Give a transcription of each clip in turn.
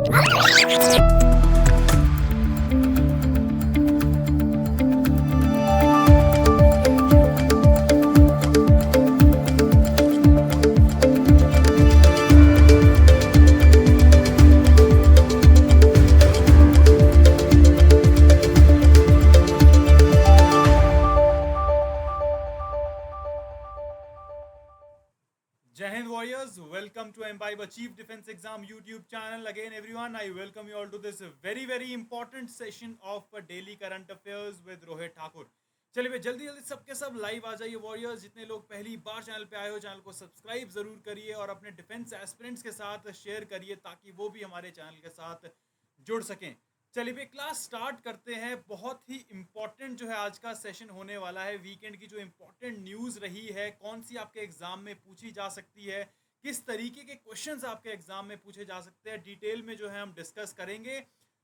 Jai Hind Warriors, welcome to Imbibe Chief Defense Exam YouTube channel. Again, everyone, I welcome you all to this very important session of daily current affairs with Rohit Thakur. चलिए भाई जल्दी सबके सब live आ जाइए warriors. जितने लोग पहली बार channel पे आए हो चैनल को सब्सक्राइब जरूर करिए और अपने डिफेंस एस्पिरेंट्स के साथ शेयर करिए ताकि वो भी हमारे चैनल के साथ जुड़ सकें. चलिए भाई क्लास स्टार्ट करते हैं. बहुत ही इंपॉर्टेंट जो है आज का सेशन होने वाला है. वीकेंड की जो इंपॉर्टेंट न्यूज़ रही है, कौन सी आपके एग्जाम में पूछी जा सकती है, किस तरीके के क्वेश्चंस आपके एग्जाम में पूछे जा सकते हैं, डिटेल में जो है हम डिस्कस करेंगे.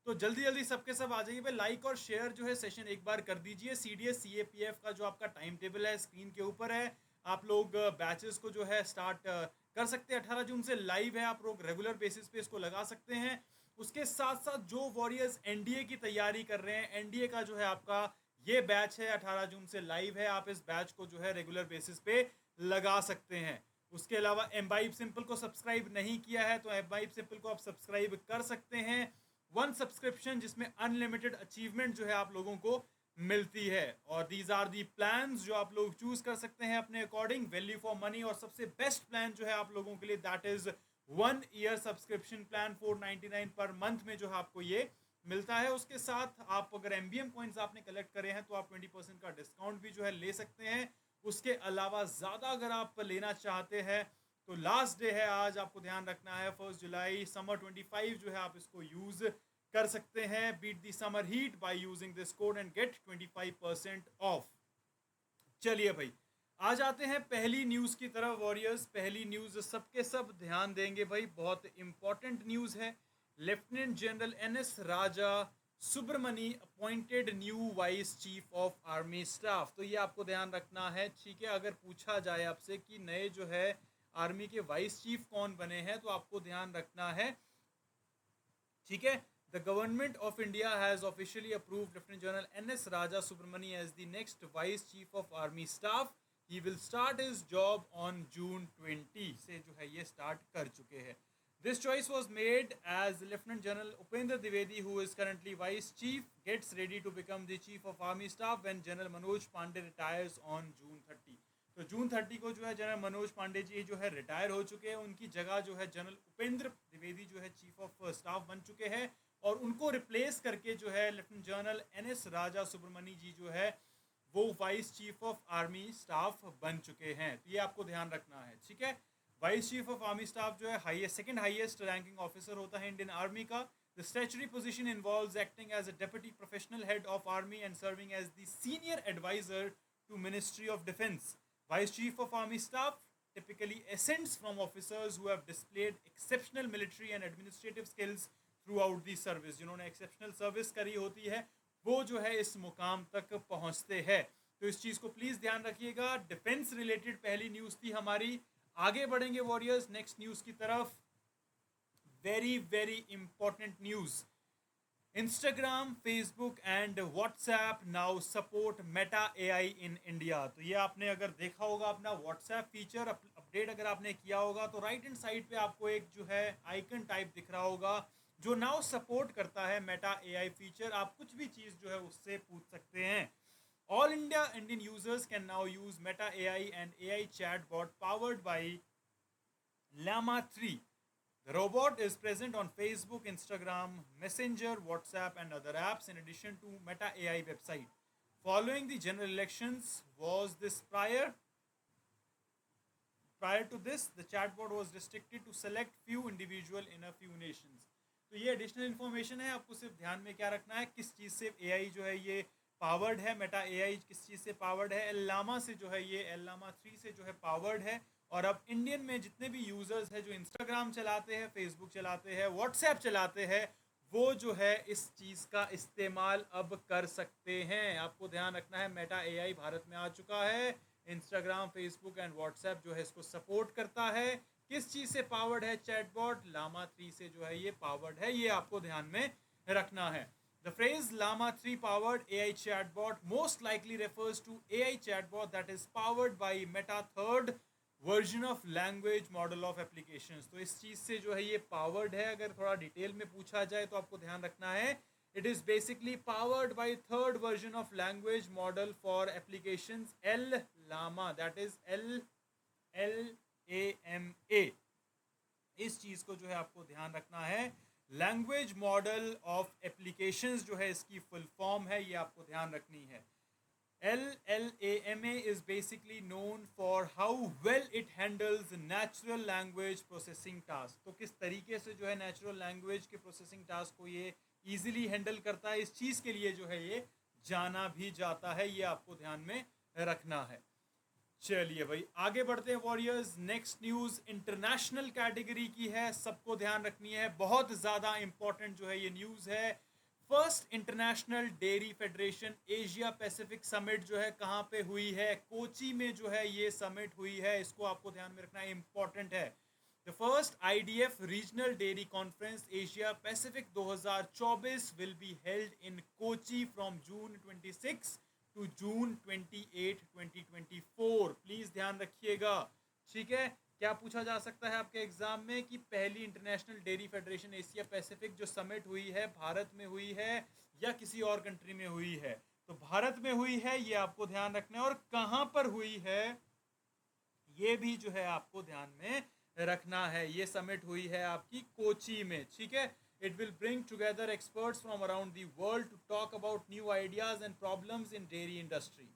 तो जल्दी सबके सब आ जाइए भाई. लाइक और शेयर जो है सेशन एक बार कर दीजिए. CDS CAPF का जो आपका टाइम टेबल है स्क्रीन के ऊपर है. आप लोग बैचेस को जो है स्टार्ट कर सकते हैं. 18 जून से लाइव है. आप लोग रेगुलर बेसिस पे इसको लगा सकते हैं. उसके साथ साथ जो वॉरियर्स एनडीए की तैयारी कर रहे हैं, एनडीए का जो है आपका ये बैच है 18 जून से लाइव है. आप इस बैच को जो है रेगुलर बेसिस पे लगा सकते हैं. उसके अलावा एम्बाइब सिंपल को सब्सक्राइब नहीं किया है तो एम्बाइब सिंपल को आप सब्सक्राइब कर सकते हैं. 1 सब्सक्रिप्शन जिसमें अनलिमिटेड अचीवमेंट जो है आप लोगों को मिलती है. और दीज आर दी प्लान्स जो आप लोग चूज कर सकते हैं अपने अकॉर्डिंग. वैल्यू फॉर मनी और सबसे बेस्ट प्लान जो है आप लोगों के लिए that is 1 year subscription plan 499 per month में जो है आपको ये मिलता है. उसके साथ आप अगर MBM कॉइन्स आपने कलेक्ट करे हैं तो आप 20% का डिस्काउंट भी जो है ले सकते हैं. उसके अलावा ज़्यादा अगर आप लेना चाहते हैं तो लास्ट डे है आज. आपको ध्यान रखना है 1 जुलाई समर 25 जो है आप इसको यूज़ कर सकते हैं. Beat the summer heat by using this code and get 25% off. चलिए भाई आ जाते हैं पहली न्यूज़ की तरफ वॉरियर्स. पहली न्यूज़ सबके सब ध्यान देंगे भाई, बहुत इंपॉर्टेंट न्यूज़ है. Lieutenant general NS Raja Subramani appointed new vice chief of army staff. तो ये आपको ध्यान रखना है, ठीक है. अगर पूछा जाए आपसे कि नए जो है आर्मी के वाइस चीफ कौन बने हैं तो आपको ध्यान रखना है, ठीक है. The government of India has officially approved Lieutenant General NS Raja Subramani as the next Vice Chief of Army Staff. He will start his job on June 20 से जो है ये start कर चुके हैं. This choice was made as Lieutenant General Upendra Dwivedi, who is currently Vice Chief, gets ready to become the Chief of Army Staff when General Manoj Pandey retires on June 30. तो जून 30 को जो है general Manoj Pandey ji जो है retire हो चुके हैं. उनकी जगह जो है जनरल उपेंद्र द्विवेदी जो है चीफ ऑफ स्टाफ बन चुके हैं और उनको रिप्लेस करके जो है lieutenant general NS Raja Subramani जी जो है वो vice chief of army staff बन चुके हैं. तो ये आपको ध्यान रखना है, ठीक है. Vice chief of army staff जो है सेकंड हाईएस्ट रैंकिंग ऑफिसर होता है इंडियन आर्मी का. The statutory position involves acting as a deputy professional head of army and serving as the senior adviser to ministry of defence. Vice Chief of Army Staff typically ascends from officers who have displayed exceptional military and administrative skills throughout the service. जिन्होंने exceptional service करी होती है वो जो है इस मुकाम तक पहुंचते हैं. तो इस चीज़ को प्लीज़ ध्यान रखिएगा. डिफेंस रिलेटेड पहली न्यूज़ थी हमारी. आगे बढ़ेंगे वॉरियर्स नेक्स्ट न्यूज़ की तरफ. Very important news. Instagram, Facebook and WhatsApp now support Meta AI in India. तो ये आपने अगर देखा होगा अपना WhatsApp फीचर अपडेट अगर आपने किया होगा तो राइट हैंड साइड पे आपको एक जो है आइकन टाइप दिख रहा होगा जो नाउ सपोर्ट करता है Meta AI फीचर. आप कुछ भी चीज़ जो है उससे पूछ सकते हैं. All Indian users can now use Meta AI and AI chatbot powered by Llama 3. The robot is present on Facebook, Instagram, Messenger, WhatsApp and other apps in addition to Meta AI website. Following the general elections, was this prior to this, the chatbot was restricted to select few individual in a few nations. तो ये additional information है. आपको सिर्फ ध्यान में क्या रखना है, किस चीज़ से AI जो है ये पावर्ड है. मेटा AI किस चीज़ से पावर्ड है, Llama से जो है ये Llama 3 से जो है पावर्ड है. और अब इंडियन में जितने भी यूज़र्स हैं जो इंस्टाग्राम चलाते हैं, फेसबुक चलाते हैं, व्हाट्सएप चलाते हैं, वो जो है इस चीज़ का इस्तेमाल अब कर सकते हैं. आपको ध्यान रखना है मेटा AI भारत में आ चुका है. इंस्टाग्राम, फेसबुक एंड व्हाट्सएप जो है इसको सपोर्ट करता है. किस चीज से पावर्ड है चैटबॉट? लामा 3 से जो है ये पावर्ड है, ये आपको ध्यान में रखना है. The phrase Llama 3 powered AI chatbot most likely refers to AI chatbot that is powered by Meta third version of language model of applications. तो इस चीज से जो है ये powered है. अगर थोड़ा डिटेल में पूछा जाए तो आपको ध्यान रखना है, it is basically powered by third version of language model for applications Llama, that is LLAMA. इस चीज को जो है आपको ध्यान रखना है. लैंग्वेज मॉडल ऑफ एप्लीकेशंस जो है इसकी फुल फॉर्म है, ये आपको ध्यान रखनी है. LLAMA is basically known for how well it handles natural language processing task. तो किस तरीके से जो है नेचुरल लैंग्वेज के प्रोसेसिंग टास्क को ये इजीली हैंडल करता है, इस चीज के लिए जो है ये जाना भी जाता है, ये आपको ध्यान में रखना है. चलिए भाई आगे बढ़ते हैं warriors. Next news international category की है, सबको ध्यान रखनी है, बहुत ज्यादा इंपॉर्टेंट जो है ये न्यूज है. First international dairy federation Asia Pacific summit जो है कहाँ पे हुई है? कोची में जो है ये समिट हुई है, इसको आपको ध्यान में रखना है, इंपॉर्टेंट है. The first IDF regional dairy conference Asia Pacific 2024 will be held in Kochi from June 26 to June 28, 2024. Please ध्यान रखिएगा, ठीक है. क्या पूछा जा सकता है आपके एग्जाम में कि पहली international dairy federation Asia Pacific जो समिट हुई है भारत में हुई है या किसी और कंट्री में हुई है? तो भारत में हुई है, ये आपको ध्यान रखना है. और कहां पर हुई है ये भी जो है आपको ध्यान में रखना है. ये समिट हुई है आपकी कोची में, ठीक है. It will bring together experts from around the world to talk about new ideas and problems in dairy industry.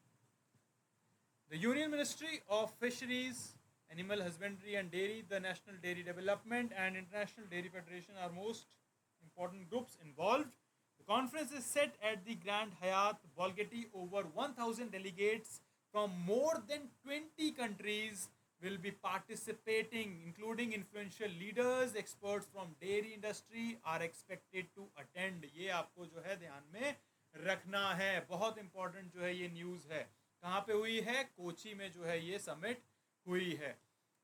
The Union Ministry of Fisheries, Animal Husbandry and Dairy, the National Dairy Development and International Dairy Federation are most important groups involved. The conference is set at the Grand Hyatt, Bolgeti. Over 1,000 delegates from more than 20 countries will be participating, including influential leaders, experts from dairy industry are expected to attend. ये आपको जो है ध्यान में रखना है, बहुत important जो है ये न्यूज़ है. कहाँ पे हुई है? कोची में जो है ये समिट हुई है.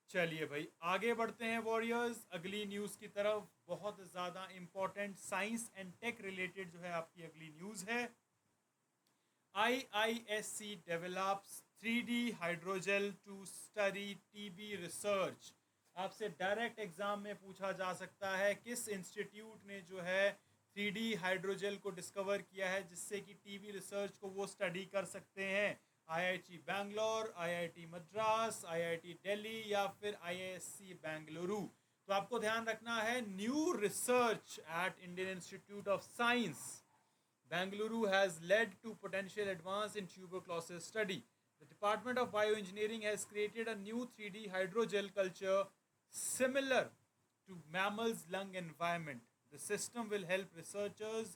चलिए भाई आगे बढ़ते हैं वॉरियर्स अगली न्यूज़ की तरफ. बहुत ज़्यादा important science and tech related जो है आपकी अगली न्यूज़ है. IISc develops 3D hydrogel to study TB research. आपसे डायरेक्ट एग्जाम में पूछा जा सकता है किस इंस्टीट्यूट ने जो है 3D हाइड्रोजेल को डिस्कवर किया है जिससे कि टीबी रिसर्च को वो स्टडी कर सकते हैं. IIT Bangalore, IIT Madras, IIT Delhi या फिर IISc बेंगलुरु. तो आपको ध्यान रखना है new research at Indian institute of science Bangalore has led to potential advance in tuberculosis study. The Department of Bioengineering has created a new 3D hydrogel culture similar to mammals' lung environment. The system will help researchers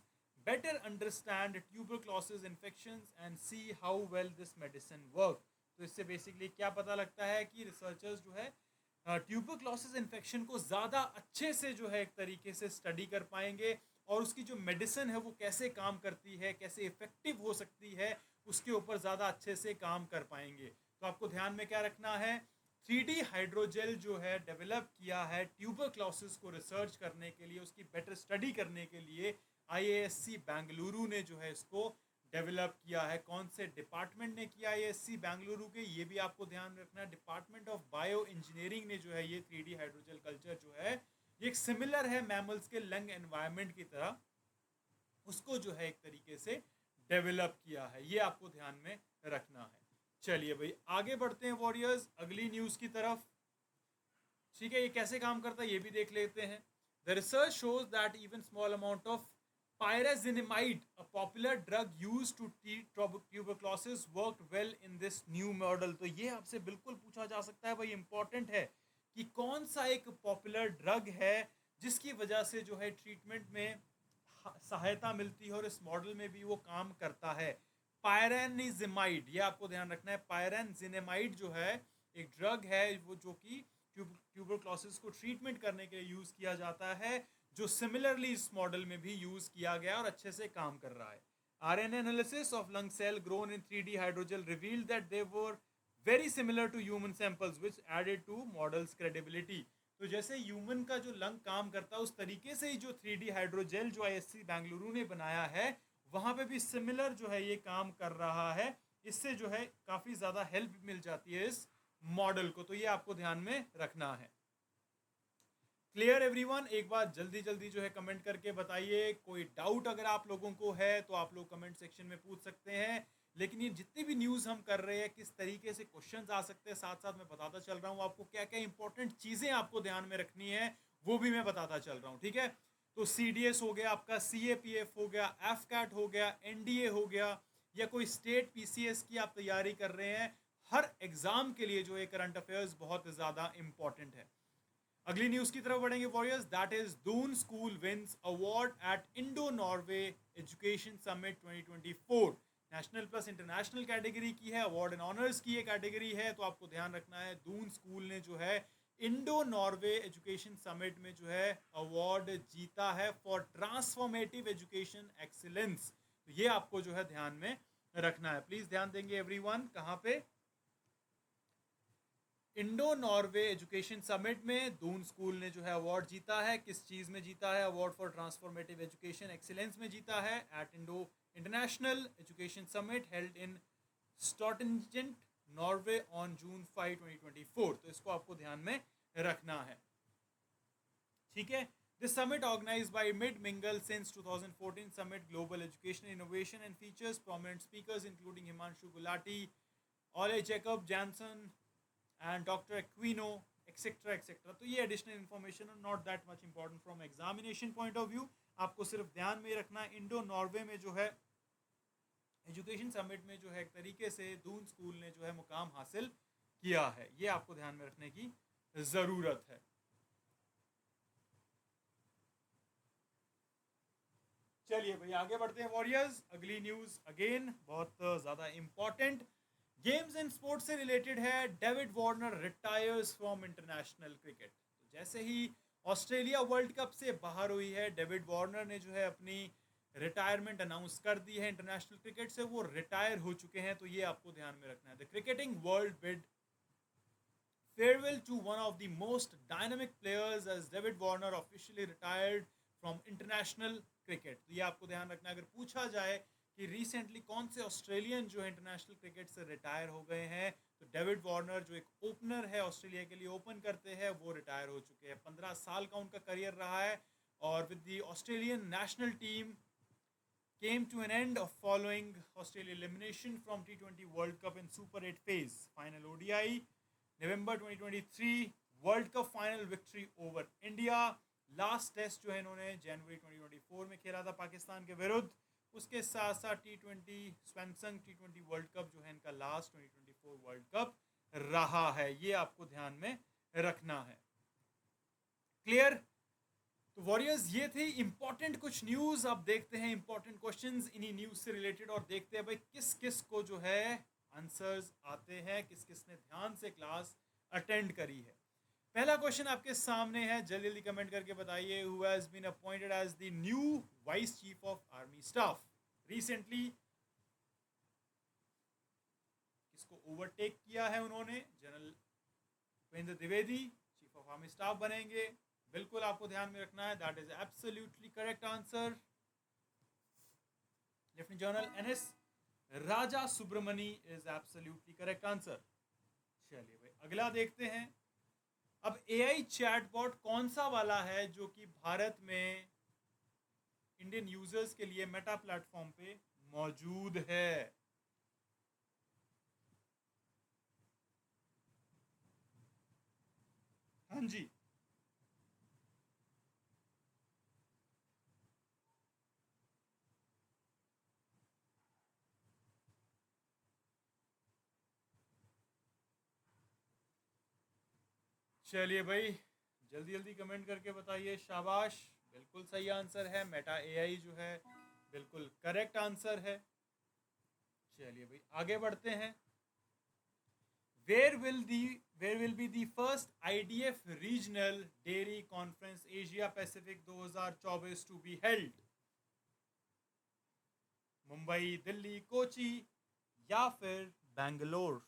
better understand tuberculosis infections and see how well this medicine works. तो इससे basically क्या पता लगता है कि researchers जो है tuberculosis infection को ज़्यादा अच्छे से जो है एक तरीके से स्टडी कर पाएंगे और उसकी जो मेडिसिन है वो कैसे काम करती है, कैसे इफेक्टिव हो सकती है, उसके ऊपर ज़्यादा अच्छे से काम कर पाएंगे. तो आपको ध्यान में क्या रखना है, 3D हाइड्रोजेल जो है डेवलप किया है ट्यूबरक्लोसिस को रिसर्च करने के लिए, उसकी बेटर स्टडी करने के लिए IISc बेंगलुरु ने जो है इसको डेवलप किया है. कौन से डिपार्टमेंट ने किया IISc बेंगलुरु के, ये भी आपको ध्यान रखना है. डिपार्टमेंट ऑफ बायो इंजीनियरिंग ने जो है ये 3D हाइड्रोजेल कल्चर जो है ये एक सिमिलर है मैमल्स के लंग एनवायरनमेंट की तरह, उसको जो है एक तरीके से डेवलप किया है. ये आपको ध्यान में रखना है. चलिए भाई आगे बढ़ते हैं वॉरियर्स अगली न्यूज़ की तरफ. ठीक है, ये कैसे काम करता है ये भी देख लेते हैं. The research shows that even small amount of pyrazinamide, a popular drug used to treat tuberculosis, worked well in this new model. तो ये आपसे बिल्कुल पूछा जा सकता है भाई, इंपॉर्टेंट है कि कौन सा एक पॉपुलर ड्रग है जिसकी वजह से जो है ट्रीटमेंट में सहायता मिलती है और इस मॉडल में भी वो काम करता है. पायरेनिजिमाइड, ये आपको ध्यान रखना है. पायरेनिजिमाइड जो है एक ड्रग है वो जो कि ट्यूबरक्लोसिस को ट्रीटमेंट करने के लिए यूज़ किया जाता है, जो सिमिलरली इस मॉडल में भी यूज़ किया गया और अच्छे से काम कर रहा है. RNA analysis of lung cell grown in 3D hydrogel revealed that they were very similar to human samples, which added to model's credibility. तो जैसे ह्यूमन का जो लंग काम करता है उस तरीके से ही जो 3D हाइड्रोजेल जो आईएससी बेंगलुरु ने बनाया है वहाँ पे भी सिमिलर जो है ये काम कर रहा है। इससे जो है काफ़ी ज़्यादा हेल्प मिल जाती है इस मॉडल को, तो ये आपको ध्यान में रखना है। Clear everyone? एक बार जल्दी जल्दी जो है कमेंट करके बताइए। कोई डाउट अगर आप लोगों को है तो आप लोग कमेंट सेक्शन में पूछ सकते हैं। लेकिन ये जितनी भी न्यूज़ हम कर रहे हैं किस तरीके से क्वेश्चंस आ सकते हैं, साथ साथ मैं बताता चल रहा हूँ आपको क्या क्या इंपॉर्टेंट चीज़ें आपको ध्यान में रखनी है, वो भी मैं बताता चल रहा हूँ। ठीक है, तो CDS हो गया आपका, CAPF हो गया, FCAT हो गया, NDA हो गया, या कोई स्टेट PCS की आप तैयारी कर रहे हैं, हर एग्जाम के लिए जो है करंट अफेयर्स बहुत ज़्यादा इंपॉर्टेंट है। अगली न्यूज की तरफ बढ़ेंगे warriors. That is Doon school wins award at Indo Norway education summit 2024। National plus international category की है, अवार्ड एंड ऑनर्स की ये कैटेगरी है। तो आपको ध्यान रखना है दून स्कूल ने जो है इंडो नॉर्वे एजुकेशन समिट में जो है अवार्ड जीता है फॉर ट्रांसफॉर्मेटिव एजुकेशन एक्सीलेंस। तो ये आपको जो है ध्यान में रखना है। प्लीज ध्यान देंगे एवरीवन, कहां पे? इंडो नॉर्वे एजुकेशन समिट में दून स्कूल ने जो है अवार्ड जीता है। किस चीज़ में जीता है? Award for transformative education excellence में जीता है at Indo international education summit held in स्टॉटनजेंट नॉर्वे ऑन जून 5, 2024। तो इसको आपको ध्यान में रखना है। ठीक है, this summit organised by mid mingle since 2014 summit global education innovation and features prominent speakers including Himanshu Gulati, Ole Jacob Jansen and Dr. Aquino, etc. etc. तो ये एडिशनल इन्फॉर्मेशन है, not that much important from examination point of view. आपको सिर्फ ध्यान में रखना है Indo Norway में जो है एजुकेशन समिट में जो है एक तरीके से दून स्कूल ने जो है मुकाम हासिल किया है। ये आपको ध्यान में रखने की ज़रूरत है। चलिए भाई आगे बढ़ते हैं वॉरियर्स। अगली न्यूज़ अगेन बहुत ज़्यादा इंपॉर्टेंट, गेम्स एंड स्पोर्ट्स से रिलेटेड है। David Warner retires from international cricket. तो जैसे ही ऑस्ट्रेलिया वर्ल्ड कप से बाहर हुई है, डेविड वार्नर ने जो है अपनी रिटायरमेंट अनाउंस कर दी है इंटरनेशनल क्रिकेट से, वो रिटायर हो चुके हैं। तो ये आपको ध्यान में रखना है। The cricketing world bid farewell to one of the most dynamic players as David Warner officially retired from international cricket। तो ये आपको ध्यान रखना है। अगर पूछा जाए कि रिसेंटली कौन से ऑस्ट्रेलियन जो है इंटरनेशनल क्रिकेट से रिटायर हो गए हैं, तो डेविड वार्नर जो एक ओपनर है ऑस्ट्रेलिया के लिए ओपन करते हैं, वो रिटायर हो चुके हैं। 15 साल का उनका करियर रहा है और with the Australian national team came to an end of following Australia elimination from T20 World Cup in Super 8 phase. Final ODI November 2023 world cup final victory over India. Last test जो है इन्होंने जनवरी 2024 में खेला था पाकिस्तान के विरुद्ध। उसके साथ साथ T20 Samsung T20 world cup जो है इनका लास्ट 2024 वर्ल्ड कप रहा है। ये आपको ध्यान में रखना है। क्लियर? तो वॉरियर्स ये थे इंपॉर्टेंट कुछ न्यूज़। अब देखते हैं इंपॉर्टेंट क्वेश्चंस इन्हीं न्यूज़ से रिलेटेड और देखते हैं भाई किस किस को जो है आंसर्स आते हैं, किस किस ने ध्यान से क्लास अटेंड करी है। पहला क्वेश्चन आपके सामने है, जल्दी जल्दी कमेंट करके बताइए। Who has been appointed as the new vice chief of army staff recently? किसको ओवरटेक किया है उन्होंने? General Upendra Dwivedi chief of army staff बनेंगे। बिल्कुल आपको ध्यान में रखना है, that is absolutely correct answer. Lieutenant general NS Raja Subramani is absolutely correct answer. चलिए भाई अगला देखते हैं। अब AI चैटबॉट कौन सा वाला है जो कि भारत में इंडियन यूजर्स के लिए मेटा प्लेटफॉर्म पे मौजूद है? हाँ जी, चलिए भाई जल्दी जल्दी कमेंट करके बताइए। शाबाश, बिल्कुल सही आंसर है। मेटा AI जो है बिल्कुल करेक्ट आंसर है। चलिए भाई आगे बढ़ते हैं। Where will be the first IDF regional dairy conference Asia Pacific 2024 to be held? Mumbai, Delhi, Kochi या फिर बैंगलोर?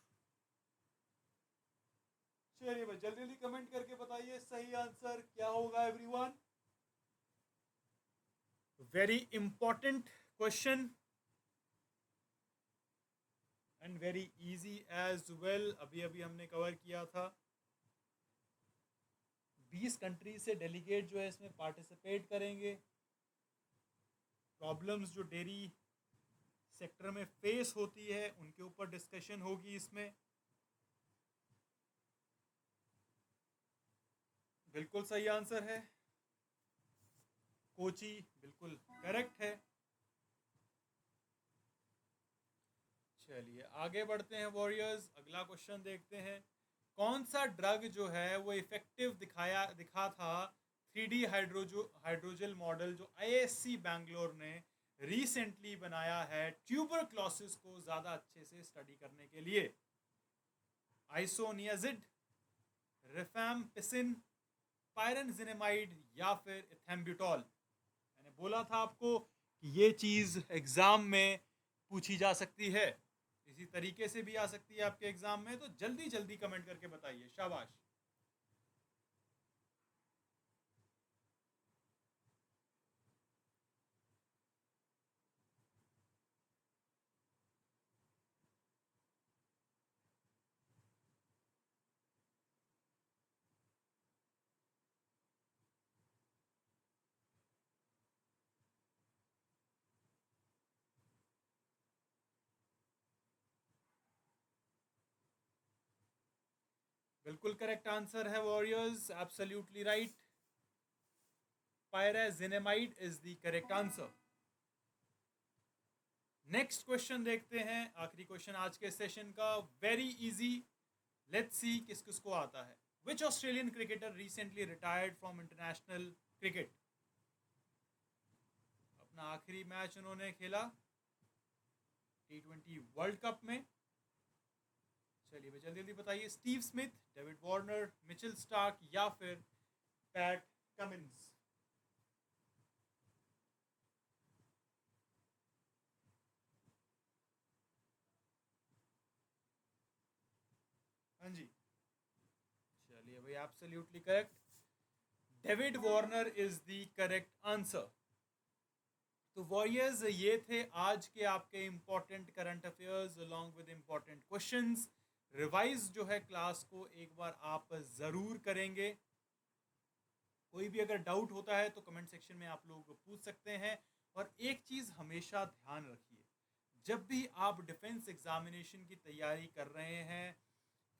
चलिए भाई जल्दी जल्दी कमेंट करके बताइए सही आंसर क्या होगा everyone. Very important question and very easy as well. अभी अभी हमने कवर किया था। 20 कंट्री से डेलीगेट जो है इसमें पार्टिसिपेट करेंगे। प्रॉब्लम्स जो डेयरी सेक्टर में फेस होती है उनके ऊपर डिस्कशन होगी इसमें। बिल्कुल सही आंसर है, कोची बिल्कुल करेक्ट है। चलिए आगे बढ़ते हैं वॉरियर्स, अगला क्वेश्चन देखते हैं। कौन सा ड्रग जो है वो इफेक्टिव दिखा था 3D हाइड्रोजल मॉडल जो IISc बैंगलोर ने रिसेंटली बनाया है ट्यूबरक्लोसिस को ज़्यादा अच्छे से स्टडी करने के लिए? आइसोनियाजिड, रिफैम्पिसिन, पायरेनजिनेमाइड या फिर इथेम्ब्यूटॉल? मैंने बोला था आपको कि ये चीज़ एग्ज़ाम में पूछी जा सकती है, इसी तरीके से भी आ सकती है आपके एग्ज़ाम में। तो जल्दी जल्दी कमेंट करके बताइए, शाबाश। बिल्कुल करेक्ट आंसर है warriors, absolutely right. Pyrazinamide is the correct answer. Next question देखते हैं, आखिरी क्वेश्चन आज के सेशन का, वेरी इजी। लेट्स सी किस किस को आता है। Which Australian cricketer recently retired from international cricket? अपना आखिरी मैच उन्होंने खेला T20 वर्ल्ड कप में। चलिए भाई जल्दी जल्दी बताइए। Steve Smith, David Warner, Mitchell Starc या फिर पैट कमिंस? हाँ जी, चलिए भाई absolutely correct. David Warner is the correct answer. तो वॉरियर्स ये थे आज के आपके important current affairs along with important questions. Revise जो है क्लास को एक बार आप ज़रूर करेंगे। कोई भी अगर डाउट होता है तो कमेंट सेक्शन में आप लोग पूछ सकते हैं। और एक चीज़ हमेशा ध्यान रखिए, जब भी आप डिफेंस एग्जामिनेशन की तैयारी कर रहे हैं,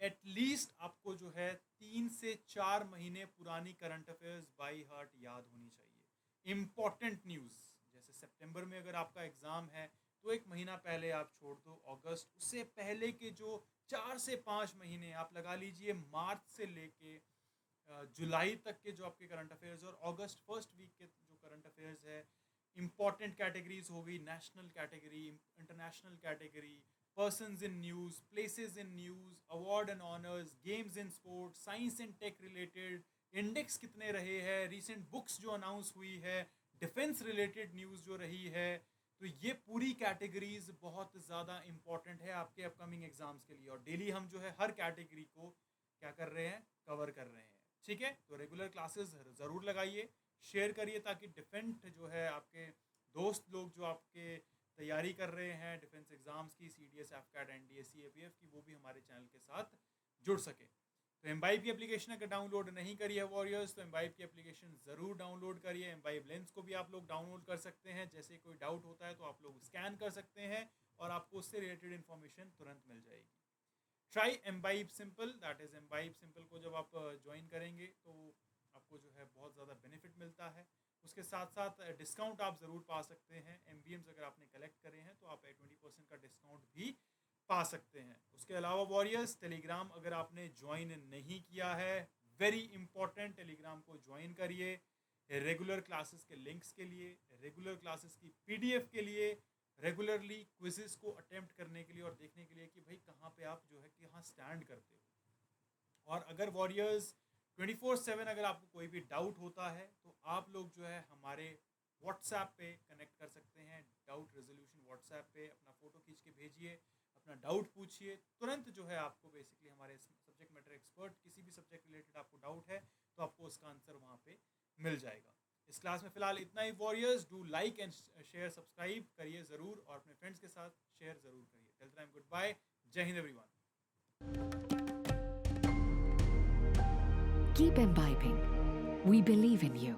एटलीस्ट आपको जो है 3 से 4 महीने पुरानी करंट अफेयर्स बाई हार्ट याद होनी चाहिए। इम्पॉर्टेंट न्यूज़, जैसे सितंबर में अगर आपका एग्ज़ाम है तो 1 महीना पहले आप छोड़ दो अगस्त, उससे पहले के जो 4 से 5 महीने आप लगा लीजिए, मार्च से लेके जुलाई तक के जो आपके करंट अफेयर्स और अगस्त फर्स्ट वीक के जो करंट अफेयर्स है, इंपॉर्टेंट कैटेगरीज हो गई, national category, international category, persons in news, places in news, award and honours, games in sport, science and tech related, index कितने रहे हैं, रिसेंट बुक्स जो अनाउंस हुई है, डिफेंस रिलेटेड न्यूज़ जो रही है, तो ये पूरी कैटेगरीज बहुत ज़्यादा इंपॉर्टेंट है आपके अपकमिंग एग्जाम्स के लिए। और डेली हम जो है हर कैटेगरी को क्या कर रहे हैं, कवर कर रहे हैं। ठीक है, तो रेगुलर क्लासेस ज़रूर लगाइए, शेयर करिए, ताकि डिफेंट जो है आपके दोस्त लोग जो आपके तैयारी कर रहे हैं डिफेंस एग्जाम्स की, CDS, एफकैट, NDA, CAPF की, वो भी हमारे चैनल के साथ जुड़ सके। तो एम्बाइब की एप्लीकेशन अगर डाउनलोड नहीं करी है वॉरियर्स, तो एम्बाइब की एप्लीकेशन ज़रूर डाउनलोड करिए। एम्बाइब लेंस को भी आप लोग डाउनलोड कर सकते हैं, जैसे कोई डाउट होता है तो आप लोग स्कैन कर सकते हैं और आपको उससे रिलेटेड इन्फॉर्मेशन तुरंत मिल जाएगी। Try imbibe simple, that is imbibe simple को जब आप ज्वाइन करेंगे तो आपको जो है बहुत ज़्यादा बेनिफिट मिलता है। उसके साथ साथ डिस्काउंट आप ज़रूर पा सकते हैं। MBMs अगर आपने कलेक्ट करे हैं तो आप 20% का डिस्काउंट भी पा सकते हैं। उसके अलावा वॉरियर्स, टेलीग्राम अगर आपने ज्वाइन नहीं किया है, वेरी इंपॉर्टेंट, टेलीग्राम को ज्वाइन करिए रेगुलर क्लासेस के लिंक्स के लिए, रेगुलर क्लासेस की PDF के लिए, रेगुलरली क्विजेस को अटेम्प्ट करने के लिए और देखने के लिए कि भाई कहाँ पे आप जो है कि कहाँ स्टैंड करते हो। और अगर वॉरियर्स 24/7 अगर आपको कोई भी डाउट होता है तो आप लोग जो है हमारे व्हाट्सएप पे कनेक्ट कर सकते हैं। डाउट रेजोल्यूशन व्हाट्सएप पे अपना फ़ोटो खींच के भेजिए, अपना डाउट पूछिए, तुरंत जो है आपको बेसिकली हमारे सबसे सब्जेक्ट मैटर एक्सपर्ट, किसी भी सब्जेक्ट रिलेटेड आपको डाउट है तो आपको उसका आंसर वहाँ पे मिल जाएगा। इस क्लास में फिलहाल इतना ही warriors. Do like and share, subscribe करिए ज़रूर और अपने फ्रेंड्स के साथ शेयर ज़रूर करिए। टिल टाइम गुड बाय, जय Hind everyone. Keep imbibing. We believe in you.